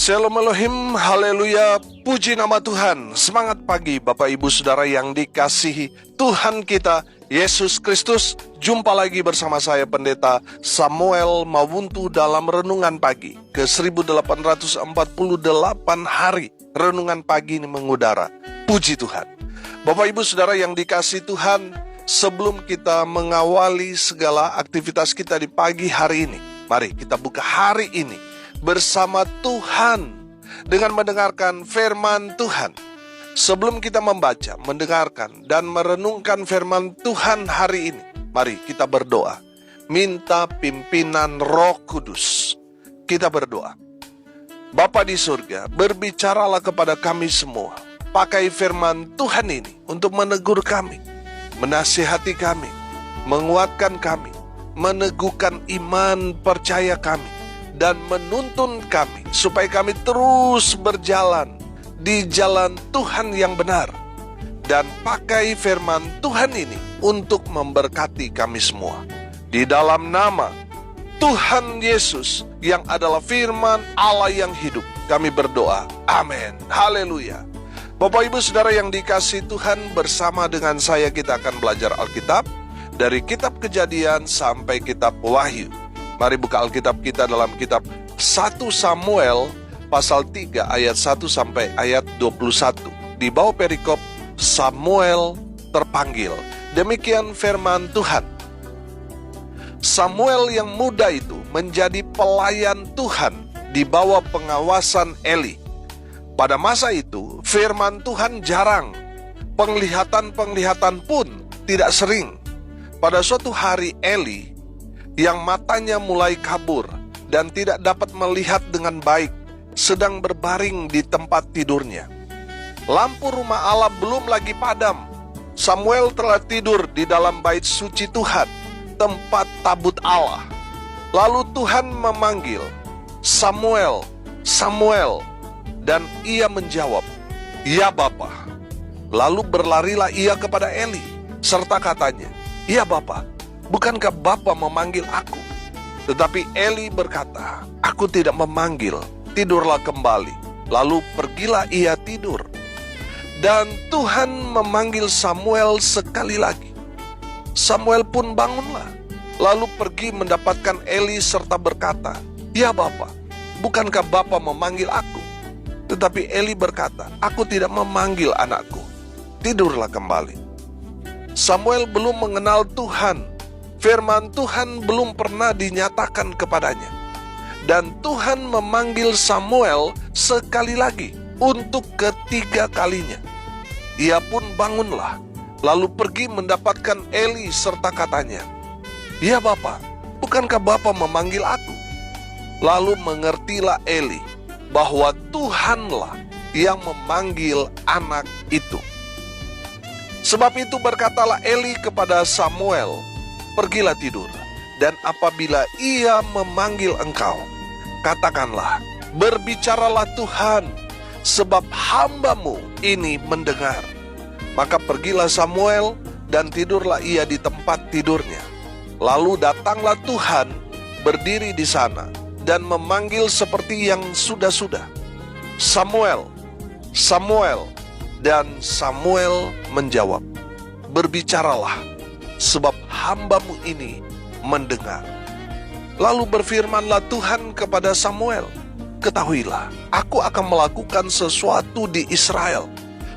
Shalom Elohim, haleluya, puji nama Tuhan. Semangat pagi Bapak Ibu Saudara yang dikasihi Tuhan kita Yesus Kristus. Jumpa lagi bersama saya Pendeta Samuel Mawuntu dalam Renungan Pagi ke 1848 hari Renungan Pagi ini mengudara. Puji Tuhan. Bapak Ibu Saudara yang dikasihi Tuhan, sebelum kita mengawali segala aktivitas kita di pagi hari ini, mari kita buka hari ini bersama Tuhan dengan mendengarkan firman Tuhan. Sebelum kita membaca, mendengarkan, dan merenungkan firman Tuhan hari ini, mari kita berdoa. Minta pimpinan Roh Kudus. Kita berdoa. Bapa di surga, berbicaralah kepada kami semua. Pakai firman Tuhan ini untuk menegur kami, menasihati kami, menguatkan kami, meneguhkan iman percaya kami, dan menuntun kami supaya kami terus berjalan di jalan Tuhan yang benar. Dan pakai firman Tuhan ini untuk memberkati kami semua. Di dalam nama Tuhan Yesus yang adalah firman Allah yang hidup, kami berdoa. Amin. Haleluya. Bapak Ibu Saudara yang dikasihi Tuhan, bersama dengan saya kita akan belajar Alkitab dari kitab Kejadian sampai kitab Wahyu. Mari buka Alkitab kita dalam kitab 1 Samuel pasal 3 ayat 1 sampai ayat 21. Di bawah perikop Samuel terpanggil. Demikian firman Tuhan. Samuel yang muda itu menjadi pelayan Tuhan di bawah pengawasan Eli. Pada masa itu firman Tuhan jarang, penglihatan-penglihatan pun tidak sering. Pada suatu hari Eli yang matanya mulai kabur dan tidak dapat melihat dengan baik, sedang berbaring di tempat tidurnya. Lampu rumah Allah belum lagi padam. Samuel telah tidur di dalam bait suci Tuhan, tempat tabut Allah. Lalu Tuhan memanggil, "Samuel, Samuel." Dan ia menjawab, "Ya Bapa." Lalu berlarilah ia kepada Eli, serta katanya, "Ya Bapa, bukankah Bapa memanggil aku?" Tetapi Eli berkata, "Aku tidak memanggil, tidurlah kembali." Lalu pergilah ia tidur. Dan Tuhan memanggil Samuel sekali lagi. Samuel pun bangunlah, lalu pergi mendapatkan Eli serta berkata, "Ya Bapa, bukankah Bapa memanggil aku?" Tetapi Eli berkata, "Aku tidak memanggil anakku, tidurlah kembali." Samuel belum mengenal Tuhan. Firman Tuhan belum pernah dinyatakan kepadanya. Dan Tuhan memanggil Samuel sekali lagi untuk ketiga kalinya. Ia pun bangunlah, lalu pergi mendapatkan Eli serta katanya, "Ya Bapa, bukankah Bapa memanggil aku?" Lalu mengertilah Eli bahwa Tuhanlah yang memanggil anak itu. Sebab itu berkatalah Eli kepada Samuel, "Pergilah tidur, dan apabila ia memanggil engkau, katakanlah, berbicaralah Tuhan, sebab hamba-Mu ini mendengar." Maka pergilah Samuel, dan tidurlah ia di tempat tidurnya. Lalu datanglah Tuhan, berdiri di sana, dan memanggil seperti yang sudah-sudah, "Samuel, Samuel." Dan Samuel menjawab, "Berbicaralah, sebab hamba-Mu ini mendengar." Lalu berfirmanlah Tuhan kepada Samuel, "Ketahuilah, aku akan melakukan sesuatu di Israel,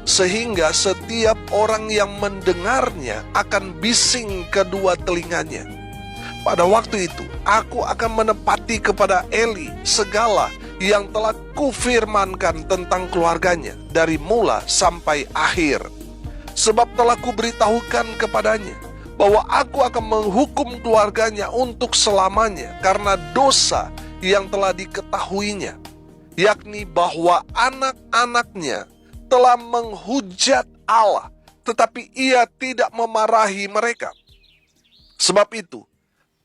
sehingga setiap orang yang mendengarnya akan bising kedua telinganya. Pada waktu itu, aku akan menepati kepada Eli segala yang telah kufirmankan tentang keluarganya dari mula sampai akhir. Sebab telah kuberitahukan kepadanya bahwa aku akan menghukum keluarganya untuk selamanya karena dosa yang telah diketahuinya, yakni bahwa anak-anaknya telah menghujat Allah, tetapi ia tidak memarahi mereka. Sebab itu,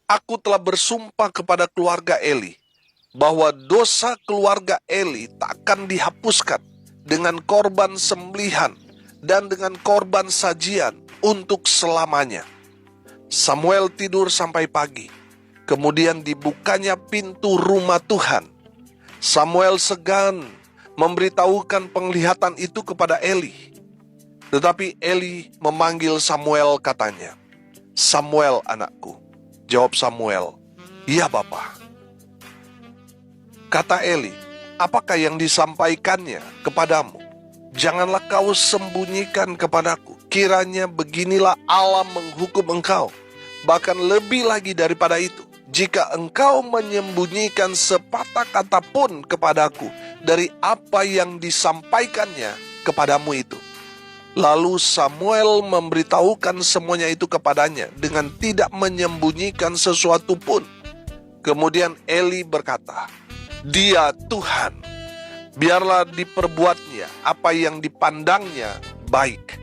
aku telah bersumpah kepada keluarga Eli, bahwa dosa keluarga Eli tak akan dihapuskan dengan korban sembelihan dan dengan korban sajian untuk selamanya. Samuel tidur sampai pagi. Kemudian dibukanya pintu rumah Tuhan. Samuel segan memberitahukan penglihatan itu kepada Eli. Tetapi Eli memanggil Samuel, katanya, "Samuel anakku." Jawab Samuel, "Iya Bapa." Kata Eli, "Apakah yang disampaikannya kepadamu? Janganlah kau sembunyikan kepadaku. Kiranya beginilah Allah menghukum engkau. Bahkan lebih lagi daripada itu, jika engkau menyembunyikan sepatah kata pun kepadaku dari apa yang disampaikannya kepadamu itu." Lalu Samuel memberitahukan semuanya itu kepadanya dengan tidak menyembunyikan sesuatu pun. Kemudian Eli berkata, "Dia Tuhan, biarlah diperbuatnya apa yang dipandangnya baik."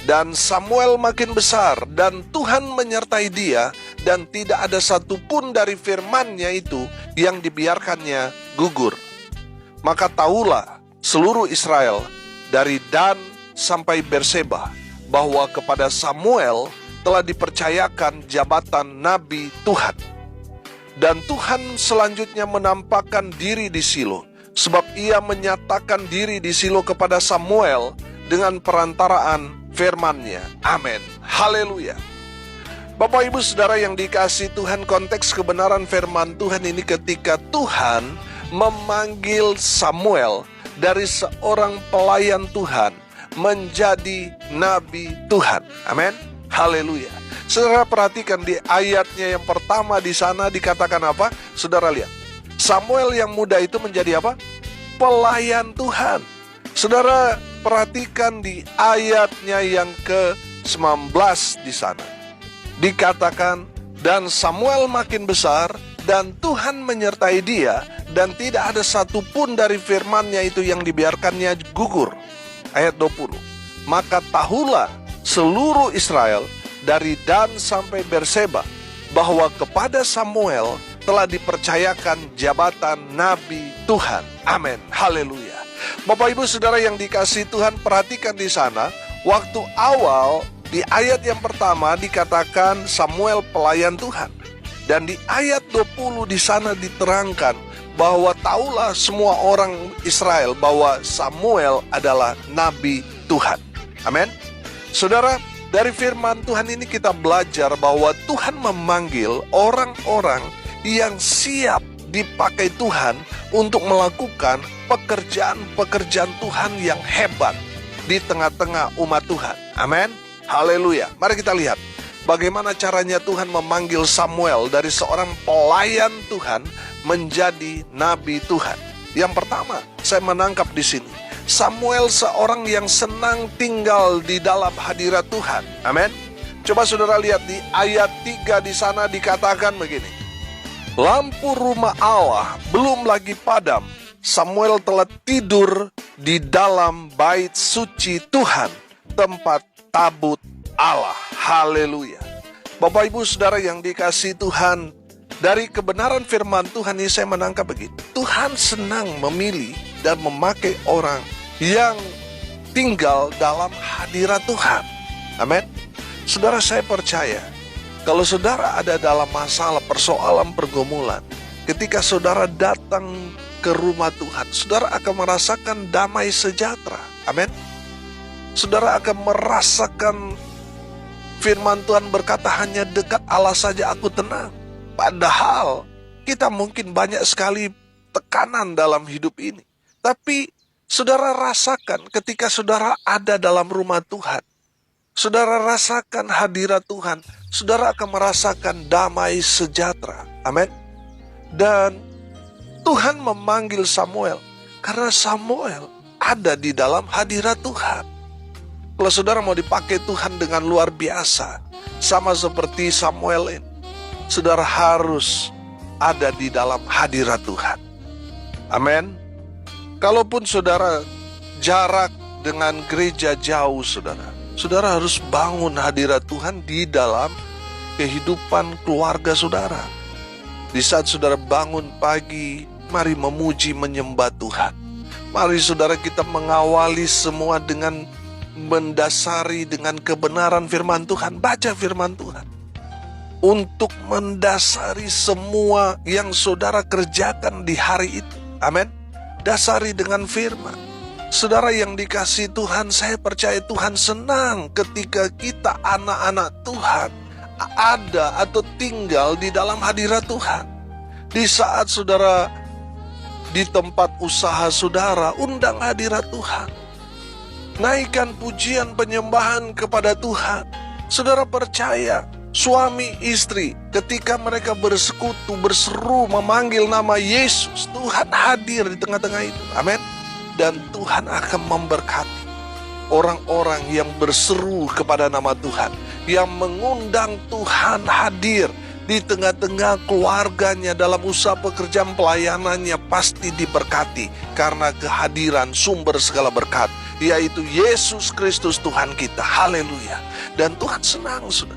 Dan Samuel makin besar, dan Tuhan menyertai dia, dan tidak ada satupun dari firman-Nya itu yang dibiarkannya gugur. Maka tahulah seluruh Israel dari Dan sampai Berseba bahwa kepada Samuel telah dipercayakan jabatan Nabi Tuhan. Dan Tuhan selanjutnya menampakkan diri di Silo, sebab ia menyatakan diri di Silo kepada Samuel dengan perantaraan firman-Nya. Amin. Haleluya. Bapak Ibu Saudara yang dikasihi Tuhan, konteks kebenaran firman Tuhan ini ketika Tuhan memanggil Samuel dari seorang pelayan Tuhan menjadi nabi Tuhan. Amin. Haleluya. Saudara perhatikan di ayatnya yang pertama di sana dikatakan apa? Saudara lihat. Samuel yang muda itu menjadi apa? Pelayan Tuhan. Saudara perhatikan di ayatnya yang ke-19 di sana. Dikatakan, dan Samuel makin besar dan Tuhan menyertai dia, dan tidak ada satupun dari firman-Nya itu yang dibiarkannya gugur. Ayat 20. Maka tahulah seluruh Israel dari Dan sampai Berseba bahwa kepada Samuel telah dipercayakan jabatan Nabi Tuhan. Amin. Haleluya. Bapak Ibu Saudara yang dikasihi Tuhan, perhatikan di sana, waktu awal di ayat yang pertama dikatakan Samuel pelayan Tuhan. Dan di ayat 20 di sana diterangkan bahwa tahulah semua orang Israel bahwa Samuel adalah nabi Tuhan. Amin. Saudara, dari firman Tuhan ini kita belajar bahwa Tuhan memanggil orang-orang yang siap dipakai Tuhan untuk melakukan pekerjaan-pekerjaan Tuhan yang hebat di tengah-tengah umat Tuhan. Amin. Haleluya. Mari kita lihat bagaimana caranya Tuhan memanggil Samuel dari seorang pelayan Tuhan menjadi nabi Tuhan. Yang pertama, saya menangkap di sini, Samuel seorang yang senang tinggal di dalam hadirat Tuhan. Amin. Coba saudara lihat di ayat 3 di sana dikatakan begini. Lampu rumah Allah belum lagi padam, Samuel telah tidur di dalam bait suci Tuhan, tempat tabut Allah. Haleluya. Bapak Ibu Saudara yang dikasihi Tuhan, dari kebenaran firman Tuhan ini saya menangkap begitu. Tuhan senang memilih dan memakai orang yang tinggal dalam hadirat Tuhan. Amin. Saudara, saya percaya kalau saudara ada dalam masalah, persoalan, pergumulan, ketika saudara datang ke rumah Tuhan, saudara akan merasakan damai sejahtera. Amin. Saudara akan merasakan firman Tuhan berkata, hanya dekat Allah saja aku tenang. Padahal kita mungkin banyak sekali tekanan dalam hidup ini. Tapi saudara rasakan ketika saudara ada dalam rumah Tuhan, saudara rasakan hadirat Tuhan, saudara akan merasakan damai sejahtera. Amin. Dan Tuhan memanggil Samuel karena Samuel ada di dalam hadirat Tuhan. Kalau saudara mau dipakai Tuhan dengan luar biasa, sama seperti Samuel ini, saudara harus ada di dalam hadirat Tuhan. Amin. Kalaupun saudara jarak dengan gereja jauh, saudara harus bangun hadirat Tuhan di dalam kehidupan keluarga saudara. Di saat saudara bangun pagi, mari memuji menyembah Tuhan. Mari saudara kita mengawali semua dengan mendasari dengan kebenaran firman Tuhan. Baca firman Tuhan untuk mendasari semua yang saudara kerjakan di hari itu. Amin. Dasari dengan firman. Saudara yang dikasihi Tuhan, saya percaya Tuhan senang ketika kita anak-anak Tuhan ada atau tinggal di dalam hadirat Tuhan. Di saat saudara di tempat usaha saudara, undang hadirat Tuhan. Naikkan pujian penyembahan kepada Tuhan. Saudara percaya, suami istri ketika mereka bersekutu, berseru memanggil nama Yesus, Tuhan hadir di tengah-tengah itu. Amin. Dan Tuhan akan memberkati orang-orang yang berseru kepada nama Tuhan, yang mengundang Tuhan hadir di tengah-tengah keluarganya, dalam usaha pekerjaan pelayanannya pasti diberkati karena kehadiran sumber segala berkat, yaitu Yesus Kristus Tuhan kita. Haleluya. Dan Tuhan senang sudah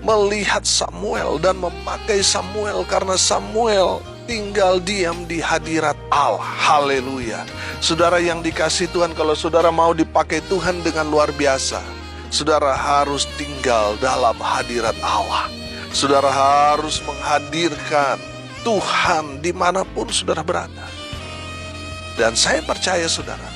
melihat Samuel dan memakai Samuel karena Samuel tinggal diam di hadirat Allah. Haleluya. Saudara yang dikasihi Tuhan, kalau saudara mau dipakai Tuhan dengan luar biasa, saudara harus tinggal dalam hadirat Allah. Saudara harus menghadirkan Tuhan dimanapun saudara berada. Dan saya percaya saudara,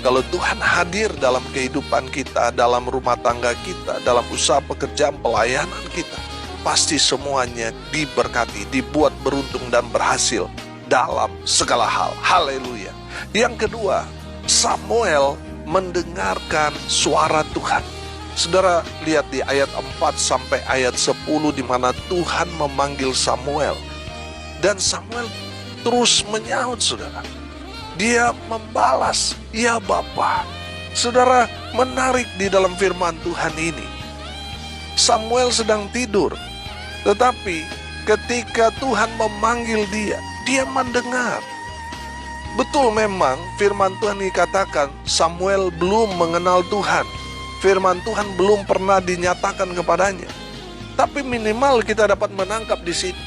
kalau Tuhan hadir dalam kehidupan kita, dalam rumah tangga kita, dalam usaha pekerjaan pelayanan kita, pasti semuanya diberkati, dibuat beruntung dan berhasil dalam segala hal. Haleluya. Yang kedua, Samuel mendengarkan suara Tuhan. Saudara lihat di ayat 4 sampai ayat 10 di mana Tuhan memanggil Samuel. Dan Samuel terus menyaut saudara. Dia membalas, "Ya Bapa." Saudara, menarik di dalam firman Tuhan ini, Samuel sedang tidur, tetapi ketika Tuhan memanggil dia, dia mendengar. Betul, memang firman Tuhan dikatakan Samuel belum mengenal Tuhan. Firman Tuhan belum pernah dinyatakan kepadanya. Tapi minimal kita dapat menangkap di sini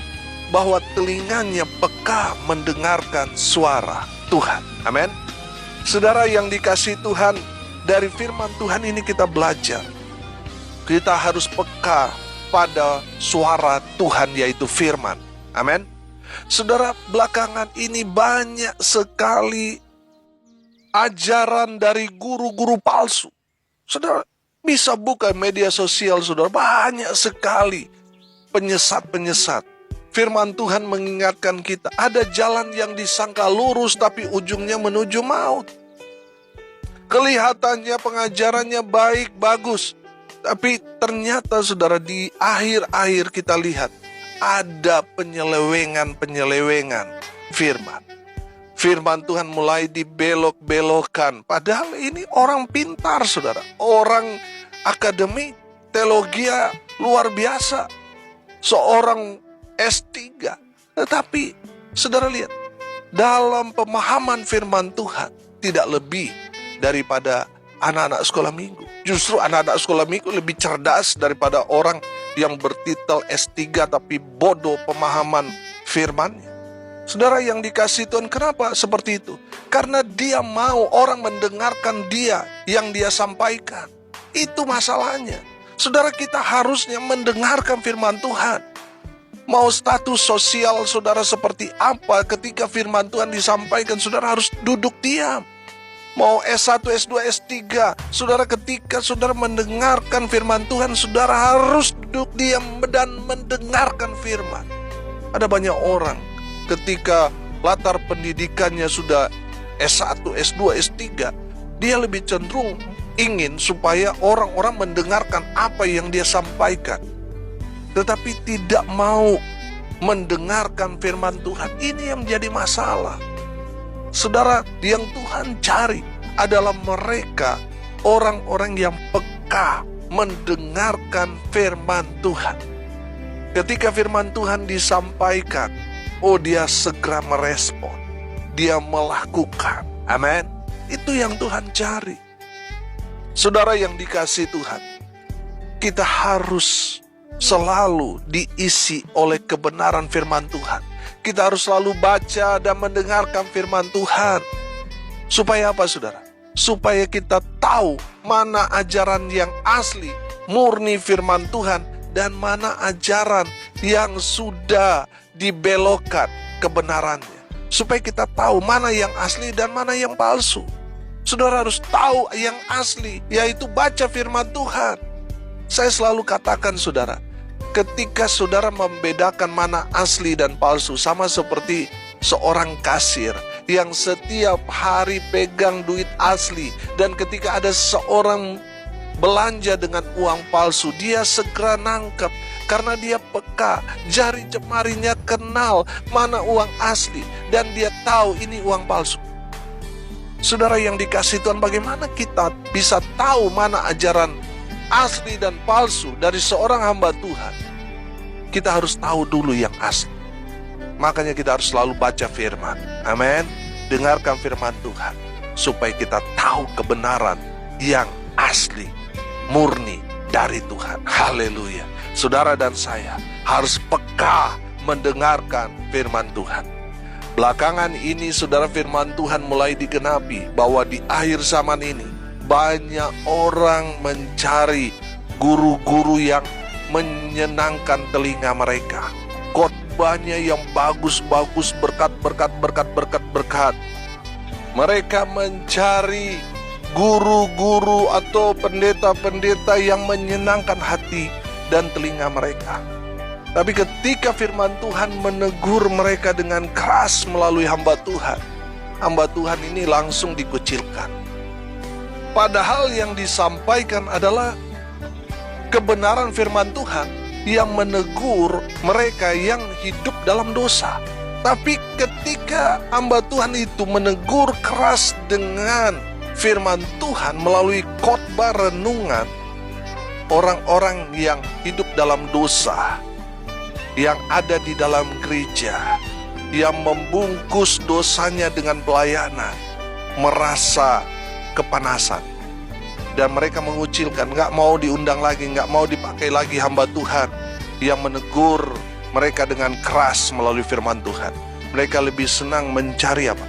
bahwa telinganya peka mendengarkan suara Tuhan. Amin. Saudara yang dikasihi Tuhan, dari firman Tuhan ini kita belajar. Kita harus peka pada suara Tuhan, yaitu firman. Amin. Saudara, belakangan ini banyak sekali ajaran dari guru-guru palsu. Saudara bisa buka media sosial, saudara, banyak sekali penyesat-penyesat. Firman Tuhan mengingatkan kita, ada jalan yang disangka lurus tapi ujungnya menuju maut. Kelihatannya pengajarannya baik, bagus, tapi ternyata saudara di akhir-akhir kita lihat ada penyelewengan firman. Firman Tuhan mulai dibelok-belokkan. Padahal ini orang pintar saudara, orang akademi teologi luar biasa, seorang S3. Tetapi saudara lihat, dalam pemahaman firman Tuhan tidak lebih daripada anak-anak sekolah minggu. Justru anak-anak sekolah minggu lebih cerdas daripada orang yang bertitel S3 tapi bodoh pemahaman firmannya. Saudara yang dikasihi Tuhan, kenapa seperti itu? Karena dia mau orang mendengarkan dia yang dia sampaikan. Itu masalahnya. Saudara, kita harusnya mendengarkan firman Tuhan. Mau status sosial saudara seperti apa, ketika firman Tuhan disampaikan, saudara harus duduk diam. Mau S1, S2, S3, saudara ketika saudara mendengarkan firman Tuhan, saudara harus duduk diam dan mendengarkan firman. Ada banyak orang ketika latar pendidikannya sudah S1, S2, S3, dia lebih cenderung ingin supaya orang-orang mendengarkan apa yang dia sampaikan, tetapi tidak mau mendengarkan firman Tuhan. Ini yang menjadi masalah. Saudara, yang Tuhan cari adalah mereka, orang-orang yang peka mendengarkan firman Tuhan. Ketika firman Tuhan disampaikan, dia segera merespon, dia melakukan. Amin. Itu yang Tuhan cari. Saudara yang dikasihi Tuhan, kita harus selalu diisi oleh kebenaran firman Tuhan. Kita harus selalu baca dan mendengarkan firman Tuhan. Supaya apa saudara? Supaya kita tahu mana ajaran yang asli, murni firman Tuhan, dan mana ajaran yang sudah dibelokkan kebenarannya. supaya kita tahu mana yang asli dan mana yang palsu. Saudara harus tahu yang asli, yaitu baca firman Tuhan. Saya selalu katakan saudara, ketika saudara membedakan mana asli dan palsu, sama seperti seorang kasir yang setiap hari pegang duit asli, dan ketika ada seorang belanja dengan uang palsu, dia segera nangkep karena dia peka, jari jemarinya kenal mana uang asli dan dia tahu ini uang palsu. Saudara yang dikasihi Tuhan, bagaimana kita bisa tahu mana ajaran asli dan palsu dari seorang hamba Tuhan? Kita harus tahu dulu yang asli. Makanya kita harus selalu baca firman. Amin. Dengarkan firman Tuhan supaya kita tahu kebenaran yang asli, murni dari Tuhan. Haleluya. Saudara dan saya harus peka mendengarkan firman Tuhan. Belakangan ini saudara, firman Tuhan mulai digenapi bahwa di akhir zaman ini banyak orang mencari guru-guru yang menyenangkan telinga mereka, khotbahnya yang bagus-bagus, berkat. Mereka mencari guru-guru atau pendeta-pendeta yang menyenangkan hati dan telinga mereka. Tapi ketika firman Tuhan menegur mereka dengan keras melalui hamba Tuhan ini langsung dikucilkan. Padahal yang disampaikan adalah kebenaran firman Tuhan yang menegur mereka yang hidup dalam dosa. Tapi ketika hamba Tuhan itu menegur keras dengan firman Tuhan melalui khotbah renungan, orang-orang yang hidup dalam dosa, yang ada di dalam gereja, yang membungkus dosanya dengan pelayanan, merasa kepanasan. Dan mereka mengucilkan, gak mau diundang lagi, gak mau dipakai lagi hamba Tuhan yang menegur mereka dengan keras melalui firman Tuhan. Mereka lebih senang mencari apa?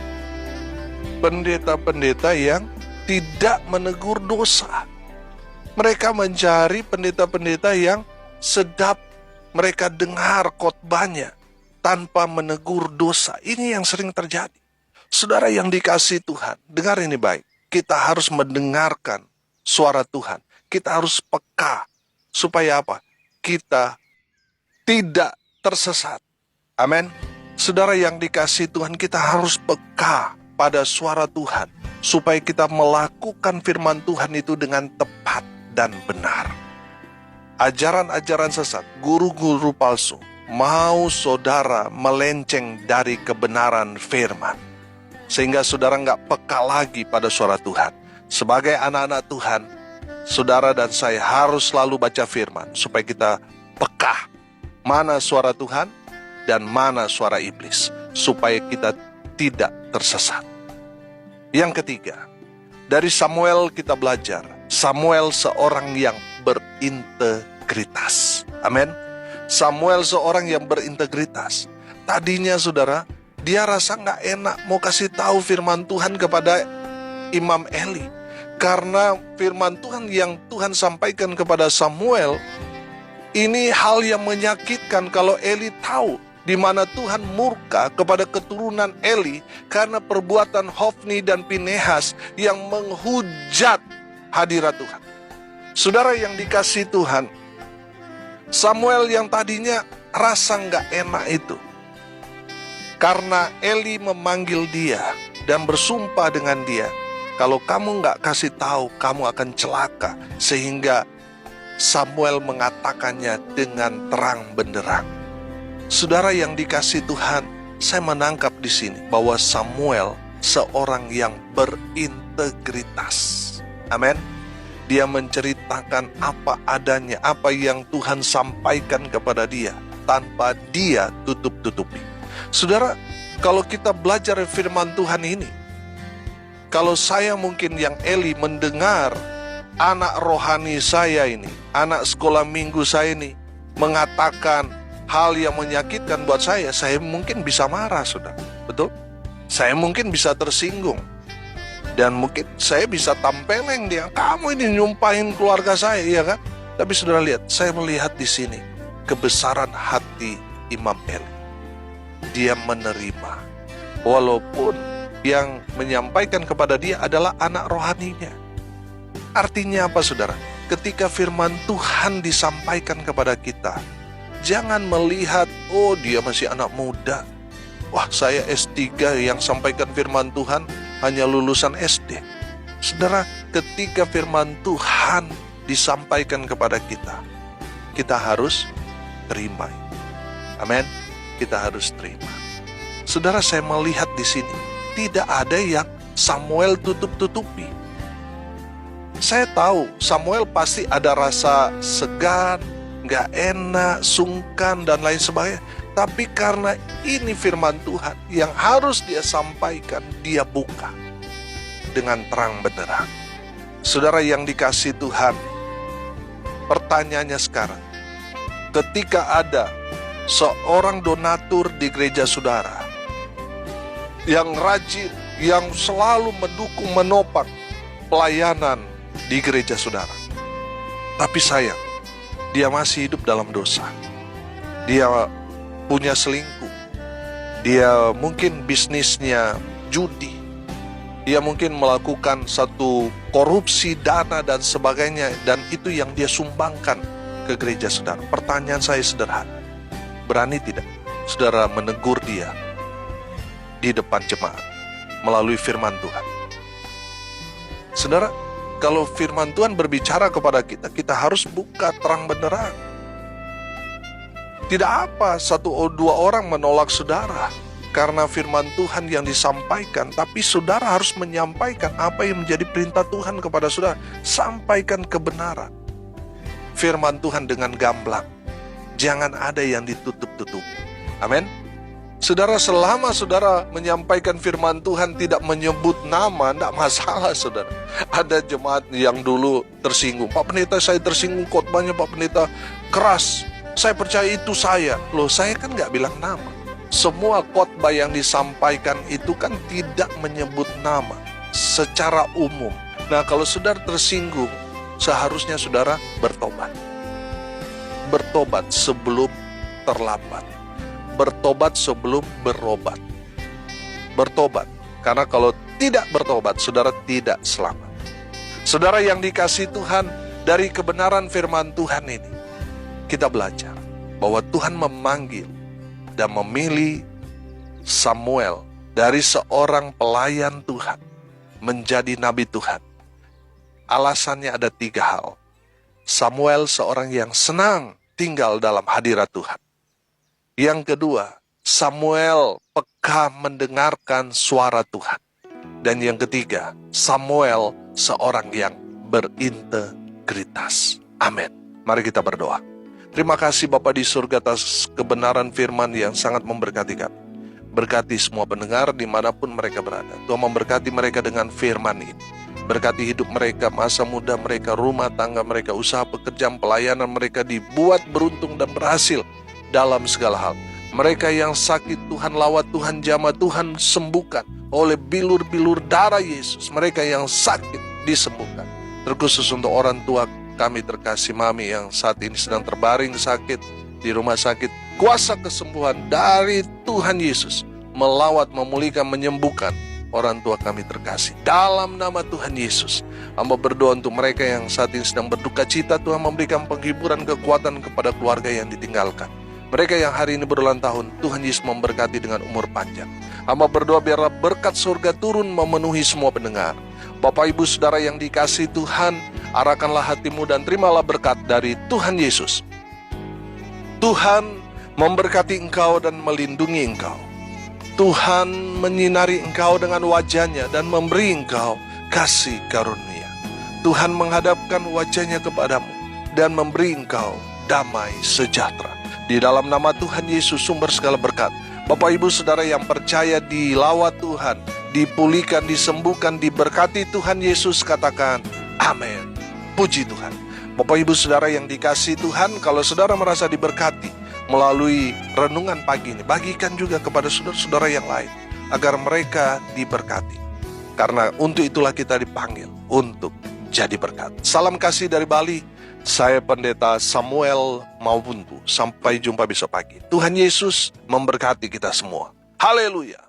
Pendeta-pendeta yang tidak menegur dosa. Mereka mencari pendeta-pendeta yang sedap mereka dengar khotbahnya tanpa menegur dosa. Ini yang sering terjadi. Saudara yang dikasihi Tuhan, dengar ini baik. Kita harus mendengarkan suara Tuhan. Kita harus peka. Supaya apa? Kita tidak tersesat. Amin. Saudara yang dikasihi Tuhan, kita harus peka pada suara Tuhan. Supaya kita melakukan firman Tuhan itu dengan tepat dan benar. Ajaran-ajaran sesat, guru-guru palsu, mau saudara melenceng dari kebenaran firman, sehingga saudara nggak peka lagi pada suara Tuhan. Sebagai anak-anak Tuhan, saudara dan saya harus selalu baca firman, supaya kita peka mana suara Tuhan dan mana suara iblis, supaya kita tidak tersesat. Yang ketiga, dari Samuel kita belajar, Samuel seorang yang berintegritas. Amin. Samuel seorang yang berintegritas. Tadinya saudara, dia rasa gak enak mau kasih tahu firman Tuhan kepada Imam Eli. Karena firman Tuhan yang Tuhan sampaikan kepada Samuel, ini hal yang menyakitkan kalau Eli tahu di mana Tuhan murka kepada keturunan Eli karena perbuatan Hofni dan Pinehas yang menghujat hadirat Tuhan. Saudara yang dikasihi Tuhan, Samuel yang tadinya rasa gak enak itu, karena Eli memanggil dia dan bersumpah dengan dia, kalau kamu gak kasih tahu, kamu akan celaka. Sehingga Samuel mengatakannya dengan terang benderang. Saudara yang dikasihi Tuhan, saya menangkap di sini bahwa Samuel seorang yang berintegritas. Amin. Dia menceritakan apa adanya, apa yang Tuhan sampaikan kepada dia, tanpa dia tutup-tutupi. Saudara, kalau kita belajar firman Tuhan ini, kalau saya mungkin yang Eli mendengar anak rohani saya ini, anak sekolah minggu saya ini, mengatakan hal yang menyakitkan buat saya mungkin bisa marah, saudara. Betul? Saya mungkin bisa tersinggung. Dan mungkin saya bisa tampeleng dia, kamu ini nyumpahin keluarga saya, iya kan? Tapi saudara lihat, saya melihat di sini kebesaran hati Imam Eli. Dia menerima walaupun yang menyampaikan kepada dia adalah anak rohaninya. Artinya apa, saudara? Ketika firman Tuhan disampaikan kepada kita, jangan melihat, oh dia masih anak muda. Wah, saya S3 yang sampaikan firman Tuhan hanya lulusan SD. Saudara, ketika firman Tuhan disampaikan kepada kita, kita harus terima. Amin. Kita harus terima. Saudara, saya melihat di sini tidak ada yang Samuel tutup-tutupi. Saya tahu Samuel pasti ada rasa segan, gak enak, sungkan, dan lain sebagainya. Tapi karena ini firman Tuhan yang harus dia sampaikan, dia buka dengan terang benderang. Saudara yang dikasihi Tuhan, pertanyaannya sekarang, ketika ada seorang donatur di gereja saudara yang rajin, yang selalu mendukung, menopang pelayanan di gereja saudara, tapi sayang, dia masih hidup dalam dosa. Dia punya selingkuh. Dia mungkin bisnisnya judi. Dia mungkin melakukan satu korupsi dana dan sebagainya, dan itu yang dia sumbangkan ke gereja saudara. Pertanyaan saya sederhana, berani tidak saudara menegur dia di depan jemaat melalui firman Tuhan? Saudara, kalau firman Tuhan berbicara kepada kita, kita harus buka terang benderang. Tidak apa satu atau dua orang menolak saudara karena firman Tuhan yang disampaikan, tapi saudara harus menyampaikan apa yang menjadi perintah Tuhan kepada saudara. Sampaikan kebenaran firman Tuhan dengan gamblang. Jangan ada yang ditutup-tutupi. Amin. Saudara, selama saudara menyampaikan firman Tuhan tidak menyebut nama, tidak masalah, saudara. Ada jemaat yang dulu tersinggung. Pak Pendeta, saya tersinggung khotbahnya Pak Pendeta keras. Saya percaya itu saya. Loh, saya kan nggak bilang nama. Semua khotbah yang disampaikan itu kan tidak menyebut nama secara umum. Nah, kalau saudara tersinggung, seharusnya saudara bertobat. Bertobat sebelum terlambat. Bertobat sebelum berobat. Bertobat, karena kalau tidak bertobat, saudara tidak selamat. Saudara yang dikasihi Tuhan, dari kebenaran firman Tuhan ini, kita belajar bahwa Tuhan memanggil dan memilih Samuel dari seorang pelayan Tuhan menjadi nabi Tuhan. Alasannya ada 3 hal. Samuel seorang yang senang tinggal dalam hadirat Tuhan. Yang kedua, Samuel peka mendengarkan suara Tuhan. Dan yang ketiga, Samuel seorang yang berintegritas. Amin. Mari kita berdoa. Terima kasih Bapa di surga atas kebenaran firman yang sangat memberkati kami. Berkati semua pendengar dimanapun mereka berada. Tuhan memberkati mereka dengan firman ini. Berkati hidup mereka, masa muda mereka, rumah tangga mereka, usaha pekerjaan, pelayanan mereka dibuat beruntung dan berhasil dalam segala hal. Mereka yang sakit, Tuhan lawat, Tuhan jamah, Tuhan sembuhkan oleh bilur-bilur darah Yesus. Mereka yang sakit disembuhkan. Terkhusus untuk orang tua kami terkasih Mami yang saat ini sedang terbaring sakit di rumah sakit. Kuasa kesembuhan dari Tuhan Yesus melawat, memulihkan, menyembuhkan orang tua kami terkasih. Dalam nama Tuhan Yesus, hamba berdoa untuk mereka yang saat ini sedang berduka cita. Tuhan memberikan penghiburan, kekuatan kepada keluarga yang ditinggalkan. Mereka yang hari ini berulang tahun, Tuhan Yesus memberkati dengan umur panjang. Hamba berdoa biarlah berkat surga turun memenuhi semua pendengar. Bapak Ibu Saudara yang dikasihi Tuhan, arahkanlah hatimu dan terimalah berkat dari Tuhan Yesus. Tuhan memberkati engkau dan melindungi engkau. Tuhan menyinari engkau dengan wajahnya dan memberi engkau kasih karunia. Tuhan menghadapkan wajahnya kepadamu dan memberi engkau damai sejahtera. Di dalam nama Tuhan Yesus, sumber segala berkat, Bapak Ibu Saudara yang percaya dilawat Tuhan, dipulihkan, disembuhkan, diberkati Tuhan Yesus, katakan amin. Puji Tuhan. Bapak Ibu Saudara yang dikasihi Tuhan, kalau saudara merasa diberkati melalui renungan pagi ini, bagikan juga kepada saudara-saudara yang lain agar mereka diberkati. Karena untuk itulah kita dipanggil untuk jadi berkat. Salam kasih dari Bali. Saya Pendeta Samuel Maupuntu. Sampai jumpa besok pagi. Tuhan Yesus memberkati kita semua. Haleluya.